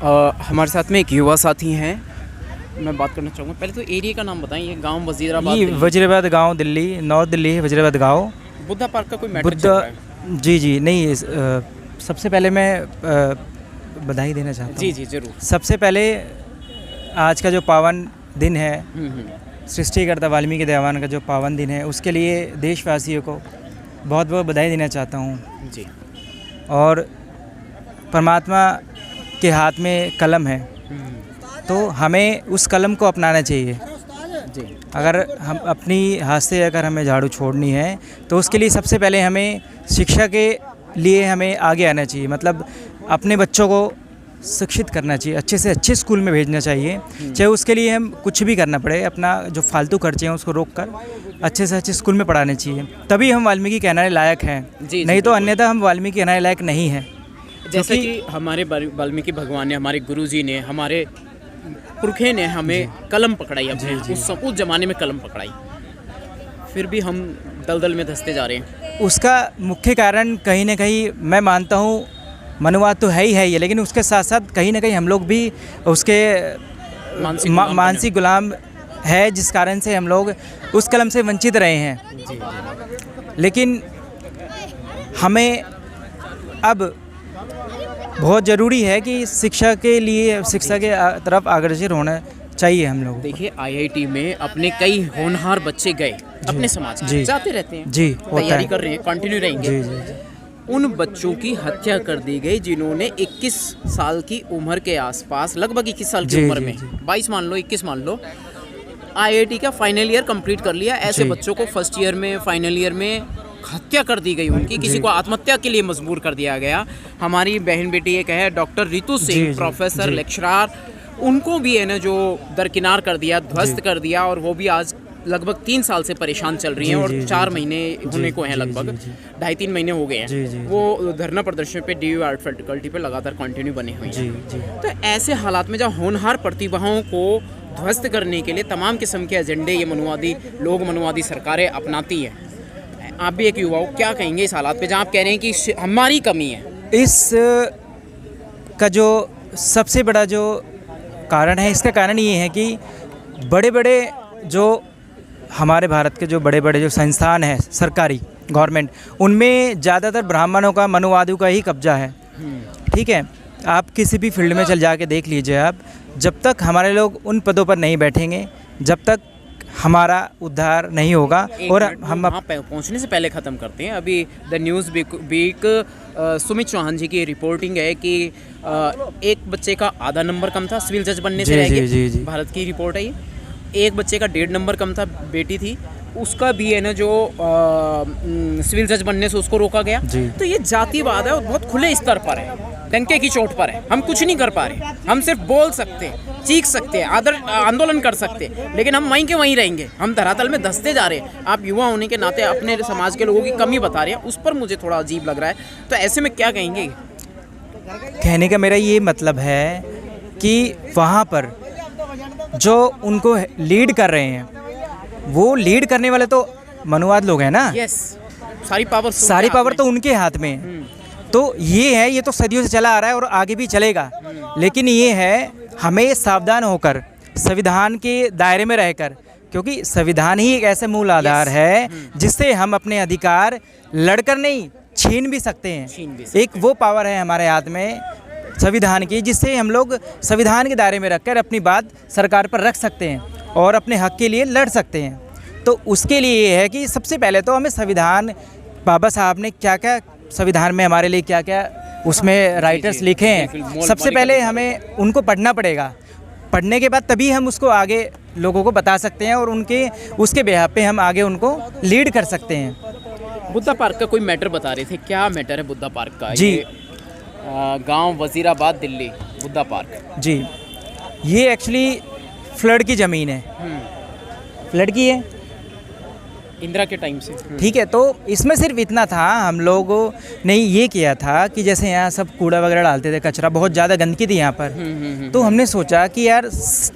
हमारे साथ में एक युवा साथी हैं, मैं बात करना चाहूँगा। पहले तो एरिया का नाम बताएं। ये गांव वजीराबाद, ये वजीराबाद गांव, दिल्ली, नॉर्थ दिल्ली है वजीराबाद गांव। बुद्धा पार्क का कोई मैटर चल रहा है? जी नहीं, सबसे पहले मैं बधाई देना चाहता हूँ। जी ज़रूर। सबसे पहले आज का जो पावन दिन है, सृष्टिकर्ता वाल्मीकि देवान का जो पावन दिन है, उसके लिए देशवासियों को बहुत बहुत बधाई देना चाहता हूँ जी। और परमात्मा के हाथ में कलम है, तो हमें उस कलम को अपनाना चाहिए जी। अगर हम अपनी हाथ से अगर हमें झाड़ू छोड़नी है तो उसके लिए सबसे पहले हमें शिक्षा के लिए हमें आगे आना चाहिए। मतलब अपने बच्चों को शिक्षित करना चाहिए, अच्छे से अच्छे स्कूल में भेजना चाहिए, चाहे उसके लिए हम कुछ भी करना पड़े। अपना जो फालतू खर्चे हैं उसको रोक कर अच्छे से अच्छे स्कूल में पढ़ाने चाहिए, तभी हम वाल्मीकि कहलाने लायक हैं। नहीं तो अन्यथा हम वाल्मीकि कहलाने लायक नहीं हैं। जैसे कि हमारे वाल्मीकि भगवान ने, हमारे गुरुजी ने, हमारे पुरखे ने हमें कलम पकड़ाई, अपने उस ज़माने में कलम पकड़ाई, फिर भी हम दलदल में धंसते जा रहे हैं। उसका मुख्य कारण कहीं ना कहीं मैं मानता हूँ मनुवाद तो है ही है, लेकिन उसके साथ साथ कहीं ना कहीं हम लोग भी उसके मानसिक गुलाम है, जिस कारण से हम लोग उस कलम से वंचित रहे हैं। लेकिन हमें अब बहुत ज़रूरी है कि शिक्षा के लिए, शिक्षा के तरफ अग्रसर होना चाहिए हम लोग। देखिए IIT में अपने कई होनहार बच्चे गए, अपने समाज के जाते रहते हैं जी, तैयारी कर रहे हैं, कंटिन्यू रहेंगे। जी। उन बच्चों की हत्या कर दी गई जिन्होंने 21 साल की उम्र के आसपास, लगभग 21 साल की उम्र में, 22 मान लो, 21 मान लो, IIT का फाइनल ईयर कंप्लीट कर लिया। ऐसे बच्चों को फर्स्ट ईयर में, फाइनल ईयर में हत्या कर दी गई उनकी, किसी को आत्महत्या के लिए मजबूर कर दिया गया। हमारी बहन बेटी एक है doctor Ritu Singh, professor, lecturer, उनको भी है ना जो दरकिनार कर दिया, ध्वस्त कर दिया, और वो भी आज लगभग 3 साल से परेशान चल रही हैं और 4 महीने होने को हैं, लगभग 2.5-3 महीने हो गए हैं। वो धरना प्रदर्शन पे DU आर्ट फैकल्टी पे लगातार कंटिन्यू बने हुए हैं। तो ऐसे हालात में जब होनहार प्रतिभाओं को ध्वस्त करने के लिए तमाम किस्म के एजेंडे ये मनुवादी लोग, मनुवादी सरकारें अपनाती हैं, आप भी एक युवा हो, क्या कहेंगे इस हालात पे जहाँ आप कह रहे हैं कि हमारी कमी है? इस का जो सबसे बड़ा जो कारण है, इसका कारण ये है कि बड़े बड़े जो हमारे भारत के जो बड़े बड़े जो संस्थान हैं सरकारी, गवर्नमेंट, उनमें ज़्यादातर ब्राह्मणों का, मनुवादियों का ही कब्जा है। ठीक है, आप किसी भी फील्ड में चल जाके देख लीजिए आप, जब तक हमारे लोग उन पदों पर नहीं बैठेंगे, जब तक हमारा उद्धार नहीं होगा। और हम वहाँ पहुँचने से पहले ख़त्म करते हैं। अभी the news week Sumit Chauhan ji की रिपोर्टिंग है कि एक बच्चे का आधा नंबर कम था सिविल जज बनने से रह गया। भारत की रिपोर्ट है ये। एक बच्चे का 1.5 नंबर कम था, बेटी थी, उसका भी है ना जो सिविल जज बनने से उसको रोका गया। तो ये जातिवाद है और बहुत खुले स्तर पर है, डंके की चोट पर है। हम कुछ नहीं कर पा रहे, हम सिर्फ बोल सकते हैं, चीख सकते हैं, आंदोलन कर सकते हैं, लेकिन हम वहीं के वहीं रहेंगे। हम धरातल में धंसते जा रहे हैं। आप युवा होने के नाते अपने समाज के लोगों की कमी बता रहे हैं, उस पर मुझे थोड़ा अजीब लग रहा है। तो ऐसे में क्या कहेंगे? कहने का मेरा ये मतलब है कि वहाँ पर जो उनको लीड कर रहे हैं, वो लीड करने वाले तो मनुवाद लोग हैं ना। यस, सारी पावर तो उनके हाथ में है। तो ये है, ये तो सदियों से चला आ रहा है और आगे भी चलेगा। लेकिन ये है, हमें सावधान होकर संविधान के दायरे में रहकर, क्योंकि संविधान ही एक ऐसे मूल आधार है जिससे हम अपने अधिकार लड़कर नहीं, छीन भी सकते हैं। एक वो पावर है हमारे हाथ में संविधान की, जिससे हम लोग संविधान के दायरे में रखकर अपनी बात सरकार पर रख सकते हैं और अपने हक के लिए लड़ सकते हैं। तो उसके लिए ये है कि सबसे पहले तो हमें संविधान, बाबा साहब ने क्या क्या संविधान में हमारे लिए क्या क्या उसमें राइटर्स लिखे हैं, सबसे पहले हमें उनको पढ़ना पड़ेगा। पढ़ने के बाद तभी हम उसको आगे लोगों को बता सकते हैं और उसके बेहाव पे हम आगे उनको लीड कर सकते हैं। बुद्धा पार्क का कोई मैटर बता रहे थे, क्या मैटर है बुद्धा पार्क का? जी, गांव वजीराबाद, दिल्ली, बुद्धा पार्क। जी, ये एक्चुअली फ्लड की ज़मीन है, फ्लड की है। इंदिरा के टाइम से। ठीक है, तो इसमें सिर्फ इतना था, हम लोगों ने ये किया था कि जैसे यहाँ सब कूड़ा वगैरह डालते थे, कचरा बहुत ज़्यादा गंदगी थी यहाँ पर। तो हमने सोचा कि यार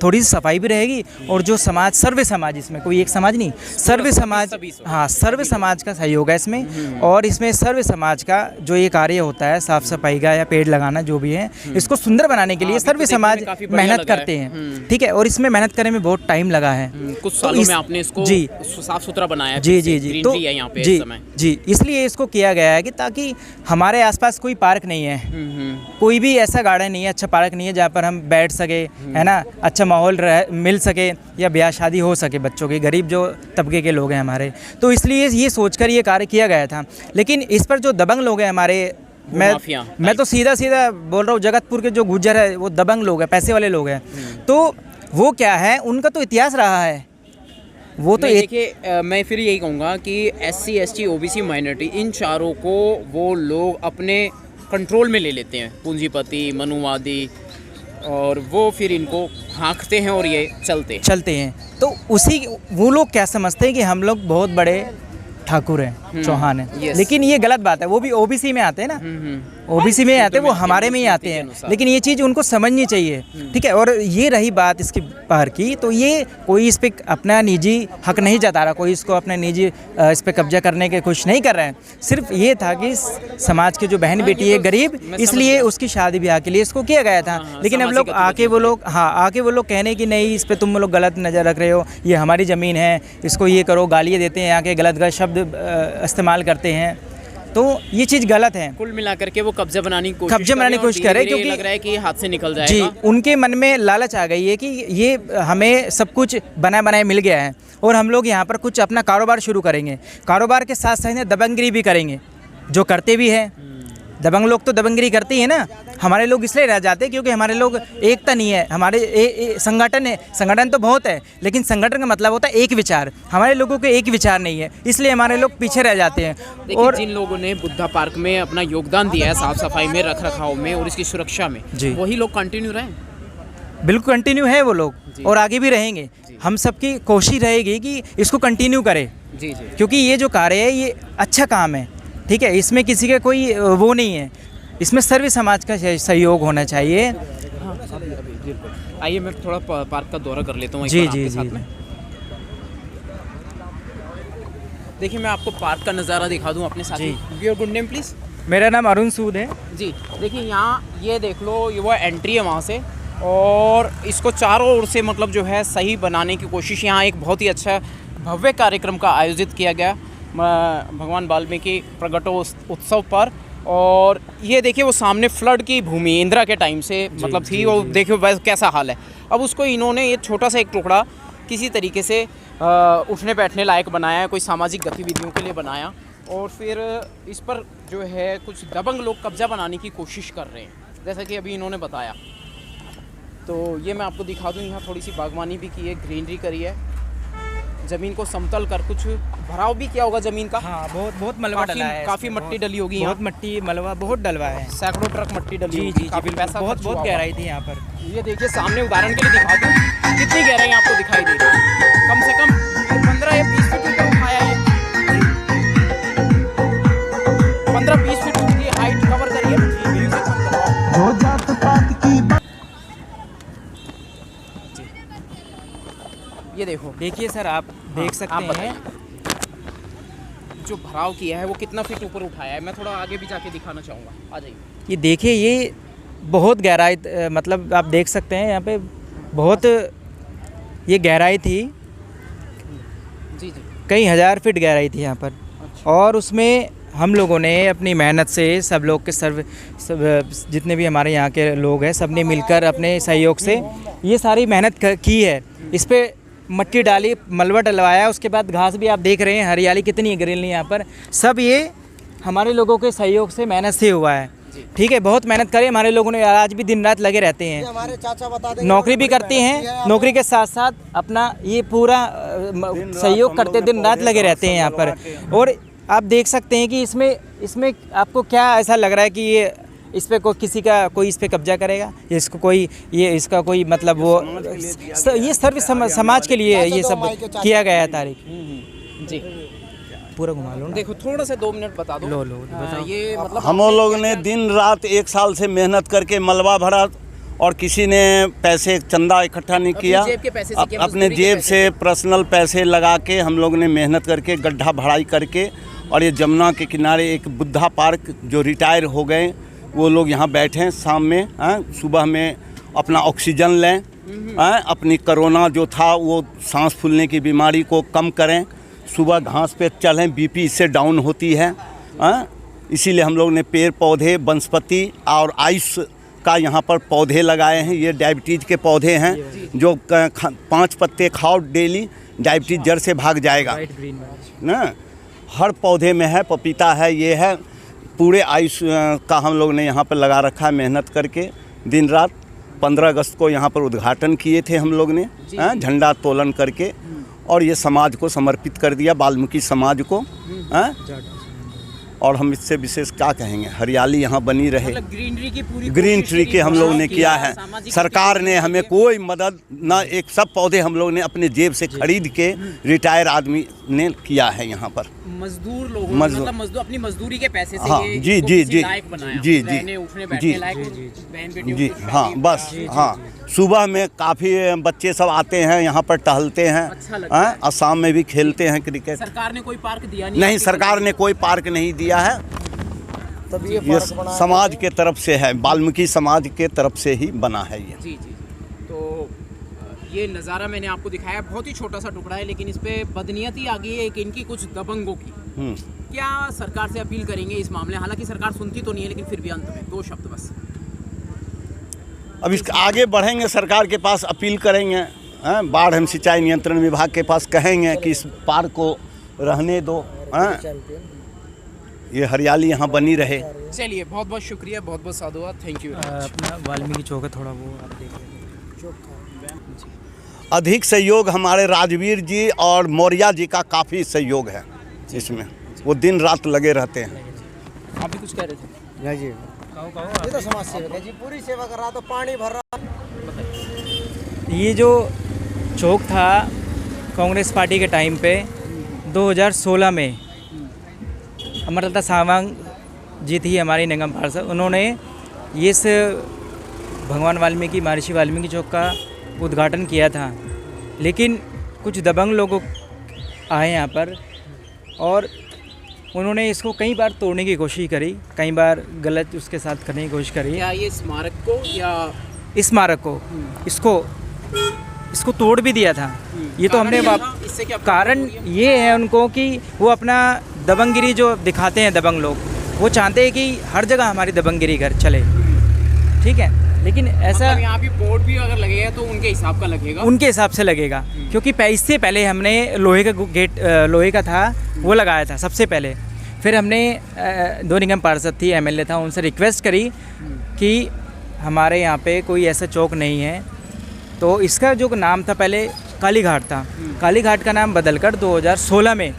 थोड़ी सी सफाई भी रहेगी और जो समाज, सर्वे समाज, इसमें कोई एक समाज नहीं, सर्वे समाज, हाँ सर्वे समाज का सहयोग है इसमें। और इसमें सर्वे समाज का जो ये कार्य होता है साफ़ सफाई का या पेड़ लगाना जो भी है, इसको सुंदर बनाने के लिए सर्वे समाज मेहनत करते हैं। ठीक है, और इसमें मेहनत करने में बहुत टाइम लगा है। कुछ सालों में आपने इसको जी साफ सुथरा बनाया है। जी जी जी, तो यहाँ पे जी इस समय। जी, इसलिए इसको किया गया है कि ताकि हमारे आसपास कोई पार्क नहीं है, कोई भी ऐसा गार्डन नहीं है, अच्छा पार्क नहीं है जहाँ पर हम बैठ सके, है ना, अच्छा माहौल मिल सके या ब्याह शादी हो सके बच्चों की, गरीब जो तबके के लोग हैं हमारे। तो इसलिए ये सोचकर ये कार्य किया गया था। लेकिन इस पर जो दबंग लोग हैं हमारे, मैं तो सीधा सीधा बोल रहा हूँ, जगतपुर के जो गुज्जर है वो दबंग लोग हैं, पैसे वाले लोग हैं। तो वो क्या है, उनका तो इतिहास रहा है, वो तो देखिए मैं फिर यही कहूँगा कि SC ST OBC माइनॉरिटी, इन चारों को वो लोग अपने कंट्रोल में ले लेते हैं, पूंजीपति, मनुवादी, और वो फिर इनको हाँकते हैं और ये चलते हैं। तो उसी वो लोग क्या समझते हैं कि हम लोग बहुत बड़े ठाकुर हैं, चौहान हैं। लेकिन ये गलत बात है, वो भी OBC में आते हैं ना, OBC में आते हैं, वो हमारे में ही आते हैं। लेकिन ये चीज़ उनको समझनी चाहिए। ठीक है, और ये रही बात इसके बाहर की, तो ये कोई इस पर अपना निजी हक नहीं जता रहा, कोई इसको अपने निजी इस पर कब्जा करने के कुछ नहीं कर रहे हैं। सिर्फ ये था कि समाज की जो बहन बेटी है गरीब, इसलिए उसकी शादी ब्याह के लिए इसको किया गया था। लेकिन अब लोग आके वो लोग कहने की नहीं, इस पर तुम लोग गलत नज़र रख रहे हो, ये हमारी ज़मीन है, इसको ये करो, गालियाँ देते हैं, आके गलत शब्द इस्तेमाल करते हैं। तो ये चीज़ गलत है। कुल मिलाकर के वो कब्जा बनाने की कोशिश कर रहे हैं, क्योंकि लग रहा है कि हाथ से निकल जाएगा। जी, उनके मन में लालच आ गई है कि ये हमें सब कुछ बना बनाए मिल गया है और हम लोग यहाँ पर कुछ अपना कारोबार शुरू करेंगे, कारोबार के साथ साथ दबंगगिरी भी करेंगे, जो करते भी है। दबंग लोग तो दबंगगिरी करती है ना, हमारे लोग इसलिए रह जाते हैं क्योंकि हमारे लोग एकता नहीं है, हमारे संगठन है, संगठन तो बहुत है लेकिन संगठन का मतलब होता है एक विचार, हमारे लोगों के एक विचार नहीं है, इसलिए हमारे लोग पीछे रह जाते हैं। और जिन लोगों ने बुद्धा पार्क में अपना योगदान दिया है साफ सफाई में, रख रखाव में और इसकी सुरक्षा में, वही लोग कंटिन्यू रहे। बिल्कुल कंटिन्यू है वो लोग और आगे भी रहेंगे। हम सबकी कोशिश रहेगी कि इसको कंटिन्यू करें, क्योंकि ये जो कार्य है ये अच्छा काम है। ठीक है, इसमें किसी का कोई वो नहीं है, इसमें सर्व समाज का सहयोग होना चाहिए। आइए मैं थोड़ा पार्क का दौरा कर लेता हूँ जी। देखिए मैं आपको पार्क का नज़ारा दिखा दूँ अपने साथ। Your good name please? मेरा नाम अरुण सूद है जी। देखिए यहाँ ये देख लो, ये वो एंट्री है वहाँ से, और इसको चारों ओर से मतलब जो है सही बनाने की कोशिश। यहाँ एक बहुत ही अच्छा भव्य कार्यक्रम का आयोजित किया गया भगवान वाल्मीकि प्रगटोत्सव पर। और ये देखिए वो सामने फ्लड की भूमि इंदिरा के टाइम से मतलब थी, वो देखिए वैसे कैसा हाल है। अब उसको इन्होंने ये छोटा सा एक टुकड़ा किसी तरीके से उठने बैठने लायक बनाया है, कोई सामाजिक गतिविधियों के लिए बनाया, और फिर इस पर जो है कुछ दबंग लोग कब्जा बनाने की कोशिश कर रहे हैं, जैसा कि अभी इन्होंने बताया। तो ये मैं आपको दिखा दूँ, यहाँ थोड़ी सी बागवानी भी की है, ग्रीनरी करी है, ज़मीन को समतल कर कुछ भराव भी किया होगा ज़मीन का। हाँ, बहुत मलबा डला है, काफ़ी मट्टी डली होगी, बहुत मट्टी मलबा बहुत डलवा है, सैकड़ों ट्रक मट्टी डली। जी, काफ़ी पैसा, बहुत गहराई थी यहाँ पर। ये देखिए सामने उदाहरण के लिए दिखा दूँ कितनी गहराई आपको दिखाई दे रही है, कम से कम 15 या 20 फीट ऊपर उठाया है, 15-20 फीट की हाइट कवर करिए। ये देखिए सर, आप देख सकते हैं जो भराव किया है वो कितना फीट ऊपर उठाया है। मैं थोड़ा आगे भी जाके दिखाना चाहूँगा, आ जाइए। ये देखिए, ये बहुत गहराई, मतलब आप देख सकते हैं यहाँ पे बहुत ये गहराई थी। जी, कई हज़ार फीट गहराई थी यहाँ पर। अच्छा। और उसमें हम लोगों ने अपनी मेहनत से, सब लोग के सब जितने भी हमारे यहाँ के लोग हैं, सब ने मिलकर अपने सहयोग से ये सारी मेहनत की है। इस पर मट्टी डाली, मलबा डलवाया, उसके बाद घास भी आप देख रहे हैं, हरियाली कितनी है, ग्रीनरी यहाँ पर। सब ये हमारे लोगों के सहयोग से, मेहनत से हुआ है। ठीक है, बहुत मेहनत करें हमारे लोगों ने, आज भी दिन रात लगे रहते हैं, हमारे चाचा बता देंगे, नौकरी भी करते हैं, नौकरी के साथ साथ अपना ये पूरा सहयोग करते, दिन रात लगे रहते हैं यहाँ पर। और आप देख सकते हैं कि इसमें आपको क्या ऐसा लग रहा है कि ये इस पे कोई इस पे कब्जा करेगा, इसका कोई मतलब वो ये सर्व समाज के लिए ये सब किया गया है तारीख। जी पूरा घुमा लो ना। देखो थोड़ा सा 2 मिनट बता दो। लो बताओ। ये मतलब हम लोग ने दिन रात 1 साल से मेहनत करके मलबा भरा और किसी ने पैसे चंदा इकट्ठा नहीं अपनी किया। जेब के पैसे से किया, अपने मजदूरी के जेब पैसे से पर्सनल पैसे लगा के हम लोग ने मेहनत करके गड्ढा भराई करके, और ये जमुना के किनारे एक बुद्धा पार्क जो रिटायर हो गए वो लोग यहाँ बैठे हैं शाम में, सुबह में अपना ऑक्सीजन लें, अपनी कोरोना जो था वो सांस फूलने की बीमारी को कम करें, सुबह घास पे चलें, बीपी इससे डाउन होती है। इसीलिए हम लोग ने पेड़ पौधे वनस्पति और आयुष का यहाँ पर पौधे लगाए हैं। ये डायबिटीज़ के पौधे हैं जो 5 पत्ते खाओ डेली, डायबिटीज़ जड़ से भाग जाएगा ना। हर पौधे में है, पपीता है, ये है, पूरे आयुष का हम लोग ने यहाँ पर लगा रखा है मेहनत करके दिन रात। 15 अगस्त को यहाँ पर उद्घाटन किए थे हम लोग ने, झंडा तोलन करके, और ये समाज को समर्पित कर दिया, वाल्मीकि समाज को। और हम इससे विशेष क्या कहेंगे, हरियाली यहाँ बनी रहे, मतलब ग्रीनरी की पूरी ग्रीन कोशिश ट्री की के हम लोग ने किया है। सामाजिक सरकार ने हमें कोई मदद ना, एक सब पौधे हम लोग ने अपने जेब से खरीद के रिटायर आदमी ने किया है यहाँ पर। मजदूर लोगों ने, मतलब मजदूर अपनी मजदूरी के पैसे से हाँ, ये जी इसको जी किसी जी लायक बनाया, जी जी रहने उठने बैठने लायक, और बहन बेटियों जी को हाँ, बस हाँ, सुबह में काफ़ी बच्चे सब आते हैं यहाँ पर, टहलते हैं, अच्छा लगता है। असम में भी खेलते हैं क्रिकेट। सरकार ने कोई पार्क दिया नहीं? नहीं, सरकार ने कोई पार्क नहीं दिया है, ये समाज के तरफ से है, वाल्मीकि समाज के तरफ से ही बना है ये। जी जी। तो ये नज़ारा मैंने आपको दिखाया, बहुत ही छोटा सा टुकड़ा है, लेकिन इस पे बदनीयती आ गई है एक इनकी, कुछ दबंगों की। क्या सरकार से अपील करेंगे इस मामले? हालांकि सरकार सुनती तो नहीं है, लेकिन फिर भी अंत में 2 शब्द बस। अब इस आगे बढ़ेंगे, सरकार के पास अपील करेंगे, बाढ़ एवं सिंचाई नियंत्रण विभाग के पास कहेंगे कि इस पार्क को रहने दो, ये हरियाली यहाँ बनी रहे। चलिए, बहुत बहुत शुक्रिया, बहुत बहुत साधुवाद, थैंक यू। अपना वाल्मीकि चौक है थोड़ा, वो आप देख लें। अधिक सहयोग हमारे राजवीर जी और मौर्या जी का काफ़ी सहयोग है इसमें, वो दिन रात लगे रहते हैं। आप भी कुछ कह रहे थे? जी, ये तो समाज सेवक है जी, पूरी सेवा कर रहा, तो पानी भर रहा। ये जो चौक था कांग्रेस पार्टी के टाइम पे 2016 में अमरलता सावंग जी थी हमारी निगम पार्षद, उन्होंने इस भगवान वाल्मीकि, महर्षि वाल्मीकि चौक का उद्घाटन किया था। लेकिन कुछ दबंग लोग आए यहाँ पर और उन्होंने इसको कई बार तोड़ने की कोशिश करी, कई बार गलत उसके साथ करने की कोशिश करी। क्या ये स्मारक को या इस स्मारक को इसको तोड़ भी दिया था। ये तो हमने इससे क्या कारण ये है उनको कि वो अपना दबंगगिरी जो दिखाते हैं दबंग लोग, वो चाहते हैं कि हर जगह हमारी दबंगगिरी कर चले, ठीक है। लेकिन ऐसा मतलब यहाँ भी बोर्ड भी अगर लगेगा तो उनके हिसाब का लगेगा, उनके हिसाब से लगेगा, क्योंकि इससे पहले हमने लोहे का गेट, लोहे का था वो लगाया था सबसे पहले। फिर हमने 2 निगम पार्षद थी, एमएलए था, उनसे रिक्वेस्ट करी कि हमारे यहाँ पे कोई ऐसा चौक नहीं है। तो इसका जो नाम था पहले काली घाट था, काली घाट का नाम बदलकर 2016 में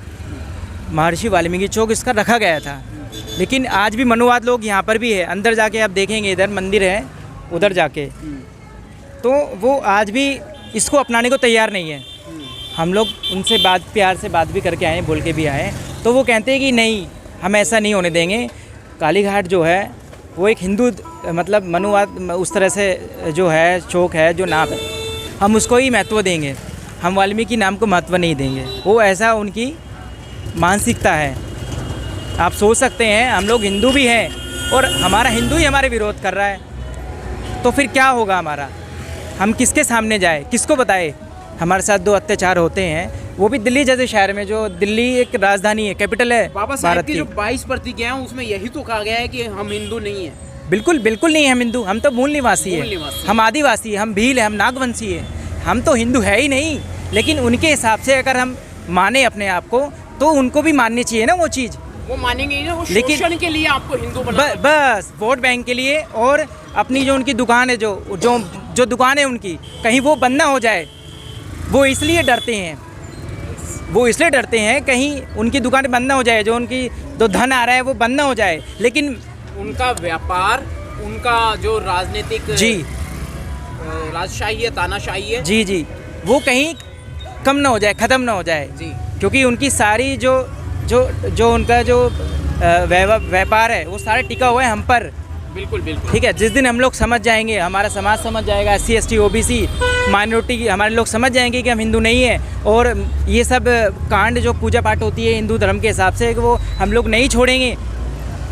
महर्षि वाल्मीकि चौक इसका रखा गया था। लेकिन आज भी मनुवाद लोग यहाँ पर भी है, अंदर जाके आप देखेंगे, इधर मंदिर है, उधर जाके, तो वो आज भी इसको अपनाने को तैयार नहीं है। हम लोग उनसे प्यार से बात भी करके आए, बोल के भी आए, तो वो कहते हैं कि नहीं, हम ऐसा नहीं होने देंगे। काली घाट जो है वो एक हिंदू, मतलब मनुवाद उस तरह से जो है चौक है, जो नाम है, हम उसको ही महत्व देंगे, हम वाल्मीकि नाम को महत्व नहीं देंगे। वो ऐसा उनकी मानसिकता है। आप सोच सकते हैं, हम लोग हिंदू भी हैं और हमारा हिंदू ही हमारे विरोध कर रहा है, तो फिर क्या होगा हमारा? हम किसके सामने जाए, किसको बताए? हमारे साथ 2 अत्याचार होते हैं, वो भी दिल्ली जैसे शहर में, जो दिल्ली एक राजधानी है, कैपिटल है बाबा साहब भारत की की। जो 22 प्रतिज्ञाएं हैं उसमें यही तो कहा गया है कि हम हिंदू नहीं हैं। बिल्कुल बिल्कुल नहीं हम हिंदू, हम तो मूल निवासी मूल है, निवासी। हम आदिवासी है, हम भील है, हम नागवंशी है, हम तो हिंदू है ही नहीं। लेकिन उनके हिसाब से अगर हम माने अपने आप को, तो उनको भी माननी चाहिए ना वो चीज़। वो मानेंगे ही ना, वो लेकिन- शोषण के लिए आपको हिंदू बना बस वोट बैंक के लिए, और अपनी जो उनकी दुकान है, जो दुकान है उनकी, कहीं वो बंद ना हो जाए, वो इसलिए डरते हैं, कहीं उनकी दुकानें बंद ना हो जाए, जो उनकी जो धन आ रहा है वो बंद ना हो जाए। लेकिन उनका व्यापार, उनका जो राजनीतिक जी राजशाही है, तानाशाही है, जी, वो कहीं कम ना हो जाए, ख़त्म ना हो जाए। जी क्योंकि उनकी सारी जो जो जो उनका जो व्यापार है वो सारा टिका हुआ है हम पर। बिल्कुल बिल्कुल। ठीक है, जिस दिन हम लोग समझ जाएंगे, हमारा समाज समझ जाएगा, SC ST OBC माइनॉरिटी हमारे लोग समझ जाएंगे कि हम हिंदू नहीं हैं, और ये सब कांड जो पूजा पाठ होती है हिंदू धर्म के हिसाब से वो हम लोग नहीं छोड़ेंगे,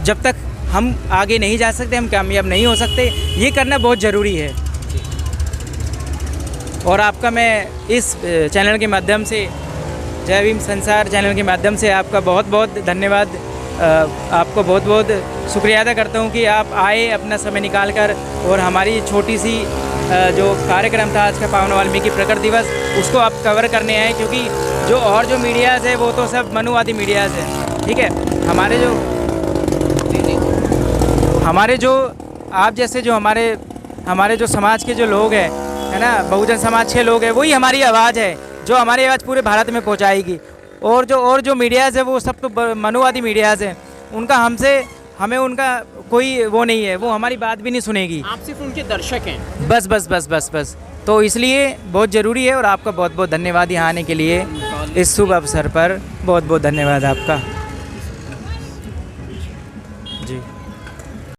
जब तक हम आगे नहीं जा सकते, हम कामयाब नहीं हो सकते। ये करना बहुत ज़रूरी है। और आपका मैं इस चैनल के माध्यम से, जय भीम संसार चैनल के माध्यम से आपका बहुत बहुत धन्यवाद, आपको बहुत बहुत शुक्रिया अदा करता हूँ कि आप आए अपना समय निकाल कर, और हमारी छोटी सी जो कार्यक्रम था आज का पावन वाल्मीकि प्रकट दिवस, उसको आप कवर करने आए, क्योंकि जो मीडियाज़ है वो तो सब मनुवादी मीडियाज़ है। ठीक है, हमारे जो आप जैसे जो हमारे जो समाज के जो लोग हैं, है ना, बहुजन समाज के लोग हैं, वही हमारी आवाज़ है जो हमारी आवाज़ पूरे भारत में पहुंचाएगी। और जो मीडियाज़ है वो सब तो मनुवादी मीडियाज़ हैं, उनका हमें उनका कोई वो नहीं है, वो हमारी बात भी नहीं सुनेगी। आप सिर्फ उनके दर्शक हैं। बस बस बस बस बस तो इसलिए बहुत ज़रूरी है, और आपका बहुत बहुत धन्यवाद यहाँ आने के लिए, इस शुभ अवसर पर बहुत बहुत धन्यवाद आपका।